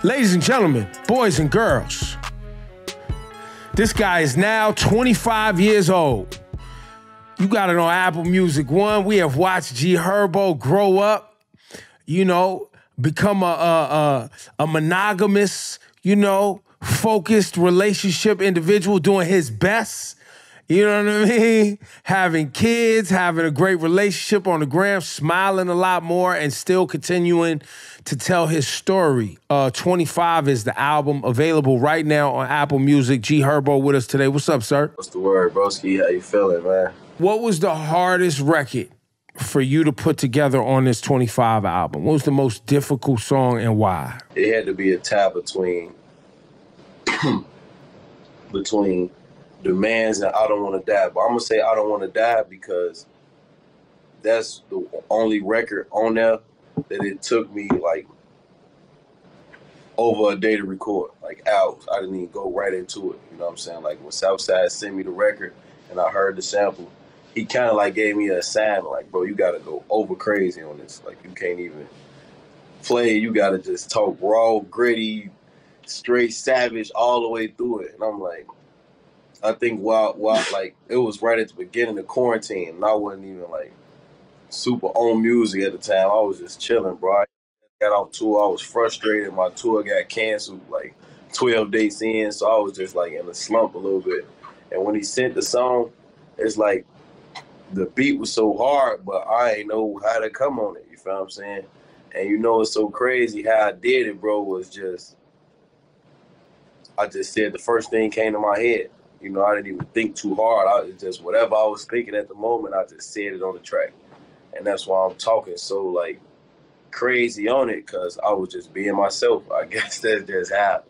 Ladies and gentlemen, boys and girls, this guy is now 25 years old. You got it on Apple Music One. We have watched G Herbo grow up, become a monogamous, focused relationship individual, doing his best. You know what I mean? Having kids, having a great relationship on the gram, smiling a lot more, and still continuing to tell his story. 25 is the album, available right now on Apple Music. G Herbo with us today. What's up, sir? What's the word, broski? How you feeling, man? What was the hardest record for you to put together on this 25 album? What was the most difficult song and why? It had to be a tie between Demands and I Don't Want to Die. But I'm going to say I Don't Want to Die because that's the only record on there that it took me, like, over a day to record, like hours. I didn't even go right into it, you know what I'm saying? Like, when Southside sent me the record and I heard the sample, he kind of, like, gave me an assignment, like, bro, you got to go over crazy on this. Like, you can't even play. You got to just talk raw, gritty, straight savage all the way through it. And I'm like, I think while like it was right at the beginning of quarantine, and I wasn't even like super on music at the time. I was just chilling, bro. I got off tour. I was frustrated. My tour got canceled like 12 days in, so I was just like in a slump a little bit. And when he sent the song, it's like the beat was so hard, but I ain't know how to come on it. You feel what I'm saying? And it's so crazy how I did it, bro. Was just I just said the first thing came to my head. I didn't even think too hard. Just whatever I was thinking at the moment, I just said it on the track. And that's why I'm talking so, like, crazy on it, because I was just being myself. I guess that's just how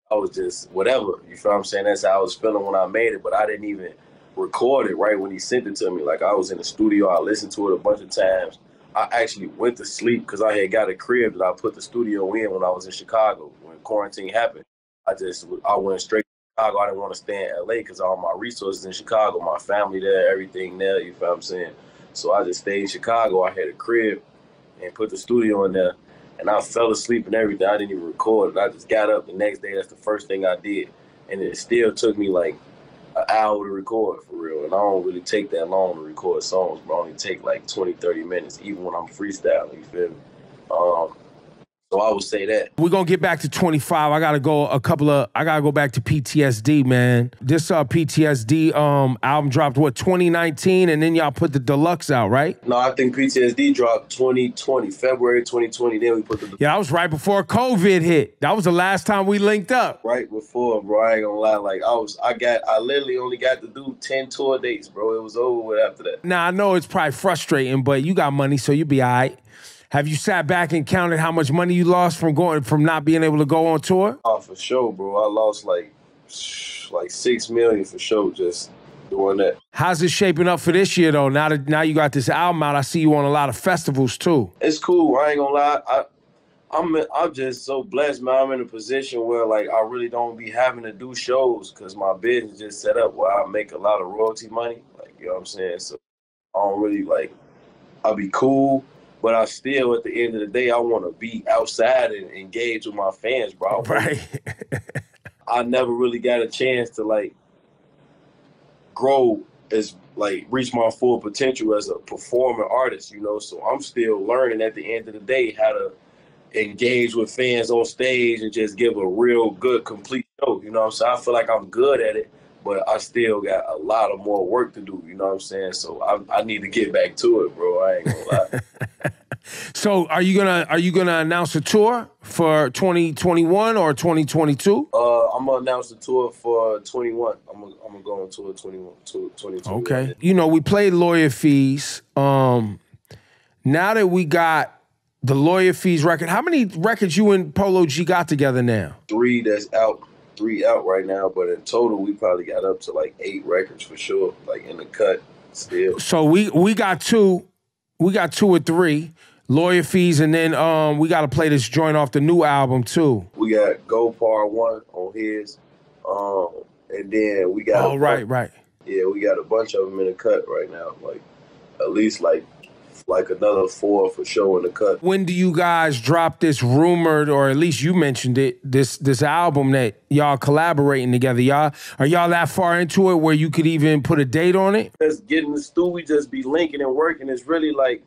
I was just whatever. You feel what I'm saying? That's how I was feeling when I made it, but I didn't even record it right when he sent it to me. Like, I was in the studio. I listened to it a bunch of times. I actually went to sleep because I had got a crib that I put the studio in when I was in Chicago. When quarantine happened, I went straight Chicago. I didn't want to stay in LA because all my resources in Chicago, my family there, everything there, you feel what I'm saying? So I just stayed in Chicago. I had a crib and put the studio in there, and I fell asleep and everything. I didn't even record it. I just got up the next day. That's the first thing I did. And it still took me like an hour to record, for real. And I don't really take that long to record songs, but I only take like 20, 30 minutes, even when I'm freestyling, you feel me? So I would say that. We're going to get back to 25. I got to go back to PTSD, man. This PTSD album dropped, 2019, and then y'all put the deluxe out, right? No, I think PTSD dropped 2020, February 2020, then we put the... Yeah, that was right before COVID hit. That was the last time we linked up. Right before, bro, I ain't gonna lie. Like, I literally only got to do 10 tour dates, bro. It was over with after that. Now, I know it's probably frustrating, but you got money, so you be all right. Have you sat back and counted how much money you lost from not being able to go on tour? Oh, for sure, bro. I lost like $6 million for sure just doing that. How's it shaping up for this year though? Now you got this album out, I see you on a lot of festivals too. It's cool. I ain't gonna lie. I'm just so blessed, man. I'm in a position where like I really don't be having to do shows because my business just set up where I make a lot of royalty money. Like, you know what I'm saying? So I don't really I'll be cool. But I still, at the end of the day, I want to be outside and engage with my fans, bro. Right. I never really got a chance to, grow reach my full potential as a performing artist, So I'm still learning at the end of the day how to engage with fans on stage and just give a real good, complete show, So I feel like I'm good at it, but I still got a lot of more work to do, you know what I'm saying? So I need to get back to it, bro. I ain't gonna lie. So are you gonna announce a tour for 2021 or 2022? I'm gonna announce the tour for 21. I'm gonna go on tour 2022. Okay. We played Lawyer Fees. Now that we got the Lawyer Fees record, how many records you and Polo G got together now? 3 that's out. 3 out right now, but in total we probably got up to 8 records for sure, in the cut still. So we got 2. We got 2 or 3 Lawyer Fees, and then we got to play this joint off the new album too. We got Go Part 1 on his, and then we got right. Yeah, we got a bunch of them in the cut right now, at least like another 4 for sure in the cut. When do you guys drop this rumored, or at least you mentioned it, this album that y'all collaborating together? Are y'all that far into it where you could even put a date on it? Just getting the stew, we just be linking and working. It's really like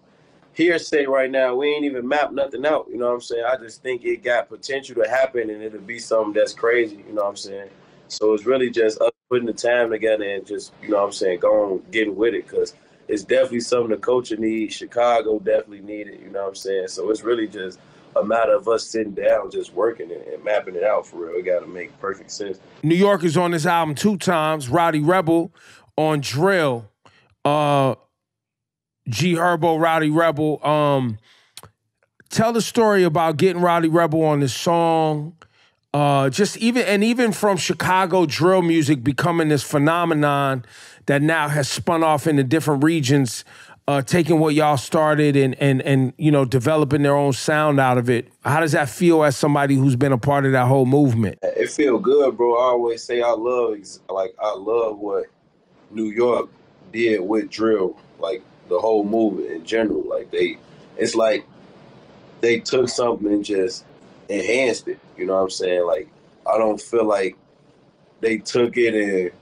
hearsay right now. We ain't even mapped nothing out. You know what I'm saying? I just think it got potential to happen, and it'll be something that's crazy. You know what I'm saying? So it's really just us putting the time together and just, you know what I'm saying, going, getting with it, because it's definitely something the culture needs. Chicago definitely need it, you know what I'm saying? So it's really just a matter of us sitting down, just working and mapping it out for real. It got to make perfect sense. New York is on this album 2 times. Rowdy Rebel on drill. G Herbo, Rowdy Rebel. Tell the story about getting Rowdy Rebel on this song. Even from Chicago drill music becoming this phenomenon that now has spun off into different regions, taking what y'all started and you know, developing their own sound out of it. How does that feel as somebody who's been a part of that whole movement? It feel good, bro. I always say I love what New York did with drill, like the whole movement in general. Like it's like they took something and just enhanced it. You know what I'm saying? Like, I don't feel like they took it and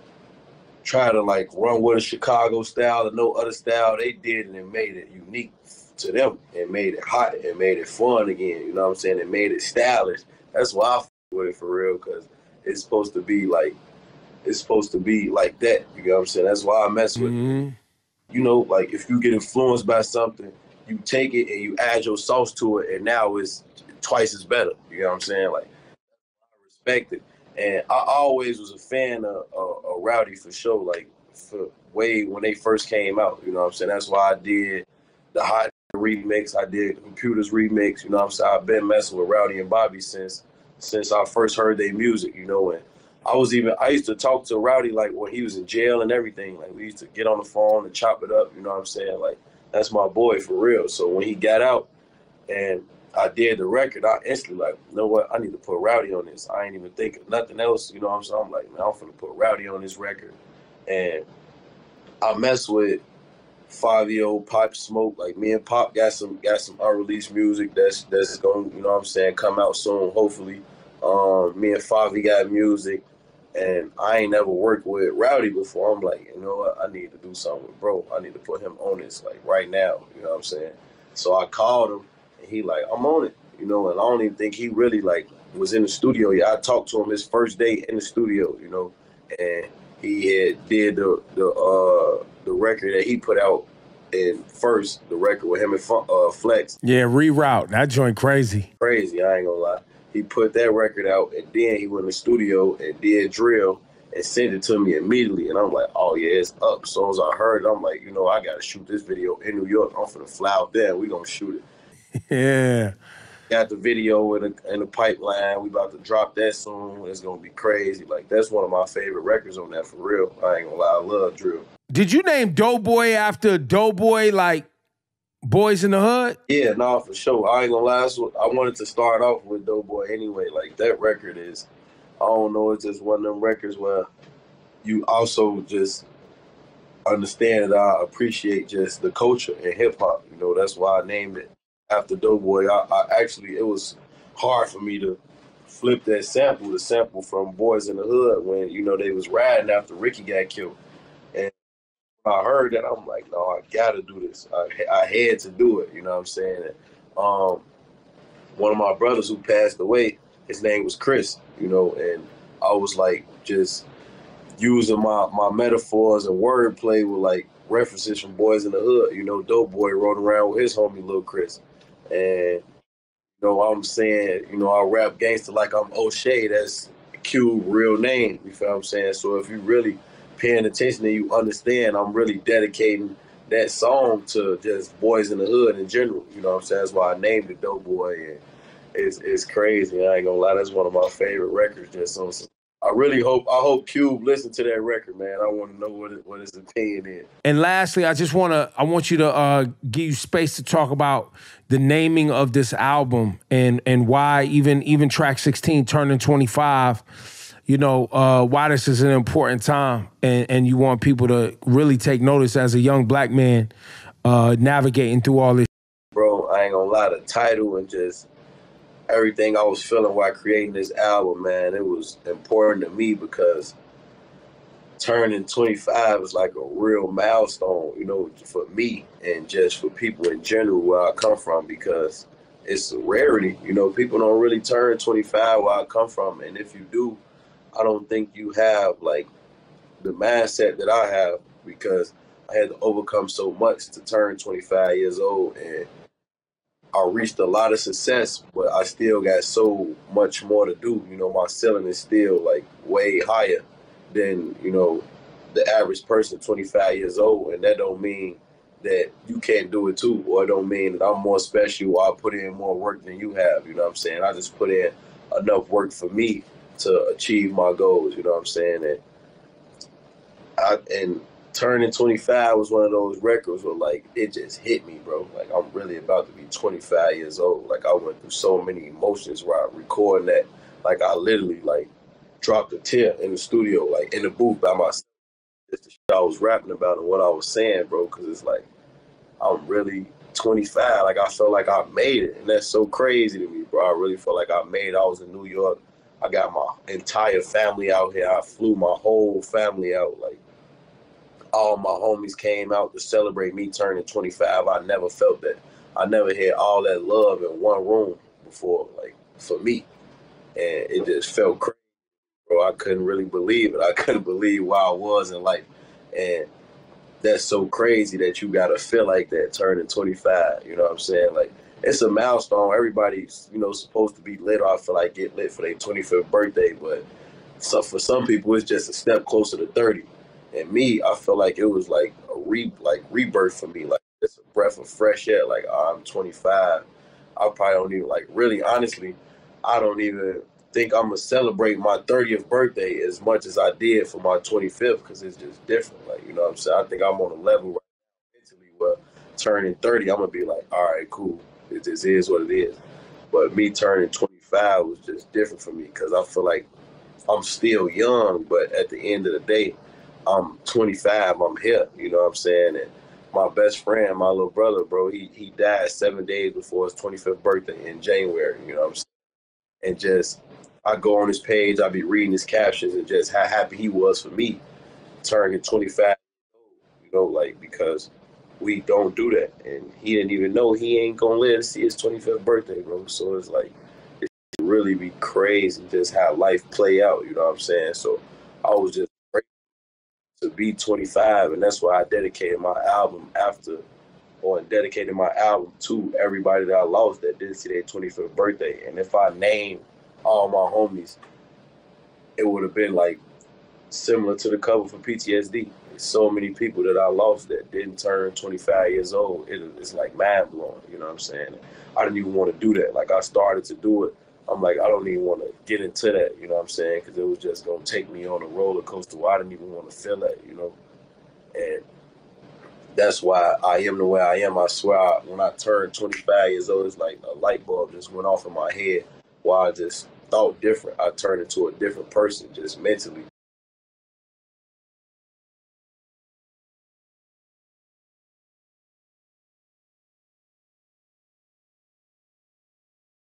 tried to like run with a Chicago style or no other style. They did it and made it unique to them and made it hot and made it fun again. You know what I'm saying? And made it stylish. That's why I f with it for real, because it's supposed to be like that. You know what I'm saying? That's why I mess with it. You know, like if you get influenced by something, you take it and you add your sauce to it, and now it's twice as better. You know what I'm saying? Like, I respect it. And I always was a fan of Rowdy for sure, like for way when they first came out. You know what I'm saying? That's why I did the Hot remix. I did the Computers remix. You know what I'm saying? I've been messing with Rowdy and Bobby since I first heard their music, you know. And I used to talk to Rowdy like when he was in jail and everything. Like, we used to get on the phone and chop it up, you know what I'm saying? Like, that's my boy for real. So when he got out and I did the record, I instantly like, you know what? I need to put Rowdy on this. I ain't even thinking nothing else, you know what I'm saying? I'm like, man, I'm finna put Rowdy on this record. And I mess with 5-year-old Pop Smoke. Like, me and Pop got some unreleased music that's going, you know what I'm saying, come out soon, hopefully. Me and Favi got music, and I ain't never worked with Rowdy before. I'm like, you know what? I need to do something with bro. I need to put him on this, like, right now, you know what I'm saying? So I called him, and he like, I'm on it, you know, and I don't even think he really, like, was in the studio yet. I talked to him his first day in the studio, you know, and he had did the record that he put out in first, the record with him and Flex. Yeah, Reroute. That joint crazy. Crazy, I ain't gonna lie. He put that record out, and then he went in the studio and did drill and sent it to me immediately. And I'm like, oh, yeah, it's up. So as I heard it, I'm like, you know, I got to shoot this video in New York. I'm finna fly out there, and we gonna shoot it. Yeah. Got the video in the pipeline. We about to drop that soon. It's gonna be crazy. Like, that's one of my favorite records on that, for real. I ain't gonna lie, I love drill. Did you name Doughboy after Doughboy, like Boys in the Hood? Yeah, no, for sure. I ain't gonna lie. I wanted to start off with Doughboy anyway. Like, that record is, I don't know, it's just one of them records where you also just understand that I appreciate just the culture and hip hop. You know, that's why I named it after Doughboy. I actually, it was hard for me to flip that sample, the sample from Boys in the Hood, when, you know, they was riding after Ricky got killed. And I heard that, I'm like, no, I gotta do this. I had to do it, you know what I'm saying? And, one of my brothers who passed away, his name was Chris, you know, and I was like just using my metaphors and wordplay with like references from Boys in the Hood. You know, Doughboy rode around with his homie Lil Chris. And, you know, I'm saying, you know, I rap gangster like I'm O'Shea. That's Q real name, you feel what I'm saying? So if you really paying attention and you understand, I'm really dedicating that song to just Boys in the Hood in general. You know what I'm saying? That's why I named it Doughboy. And it's crazy. I ain't gonna lie, that's one of my favorite records. Just on, I hope Cube listened to that record, man. I want to know what his opinion is. And lastly, I want you to give you space to talk about the naming of this album and why even track 16 turning 25. You know, why this is an important time, and you want people to really take notice as a young black man navigating through all this? Bro, I ain't gonna lie, the title and just everything I was feeling while creating this album, man, it was important to me because turning 25 is like a real milestone, you know, for me and just for people in general where I come from, because it's a rarity. You know, people don't really turn 25 where I come from. And if you do, I don't think you have like the mindset that I have, because I had to overcome so much to turn 25 years old, and I reached a lot of success, but I still got so much more to do. You know, my ceiling is still like way higher than, you know, the average person 25 years old. And that don't mean that you can't do it too, or it don't mean that I'm more special or I put in more work than you have. You know what I'm saying? I just put in enough work for me to achieve my goals. You know what I'm saying? And turning 25 was one of those records where like it just hit me, bro. Like I'm really about to be 25 years old. Like I went through so many emotions while recording that. Like I literally like dropped a tear in the studio, like in the booth by myself. Just the shit I was rapping about and what I was saying, bro. Because it's like I'm really 25. Like I felt like I made it, and that's so crazy to me, bro. I really felt like I made it. I was in New York. I got my entire family out here. I flew my whole family out, like all my homies came out to celebrate me turning 25. I never felt that. I never had all that love in one room before, like for me. And it just felt crazy, bro. I couldn't really believe it. I couldn't believe where I was in life. And that's so crazy that you gotta feel like that turning 25. You know what I'm saying? Like it's a milestone. Everybody's, you know, supposed to be lit. I feel like get lit for their 25th birthday, but so for some people it's just a step closer to 30. And me, I feel like it was like a rebirth for me. Like it's a breath of fresh air. Like I'm 25. I probably don't even like really honestly, I don't even think I'm gonna celebrate my 30th birthday as much as I did for my 25th, because it's just different. Like, you know what I'm saying? I think I'm on a level right now mentally where turning 30, I'm gonna be like, all right, cool. It just is what it is. But me turning 25 was just different for me, because I feel like I'm still young, but at the end of the day, I'm 25. I'm here. You know what I'm saying? And my best friend, my little brother, bro, he died 7 days before his 25th birthday in January. You know what I'm saying? And just I go on his page, I be reading his captions, and just how happy he was for me turning 25. You know, like because we don't do that, and he didn't even know he ain't gonna live to see his 25th birthday, bro. So it's like really be crazy just how life play out, you know what I'm saying? So I was just grateful to be 25, and that's why I dedicated my album after, or dedicated my album to everybody that I lost that didn't see their 25th birthday. And if I named all my homies, it would have been like similar to the cover for PTSD. There's so many people that I lost that didn't turn 25 years old. It's like mind blowing, you know what I'm saying? I didn't even want to do that. Like I started to do it. I'm like, I don't even want to get into that, you know what I'm saying? Because it was just going to take me on a roller coaster where I didn't even want to feel that, you know? And that's why I am the way I am. I swear, when I turned 25 years old, it's like a light bulb just went off in my head while I just thought different. I turned into a different person just mentally.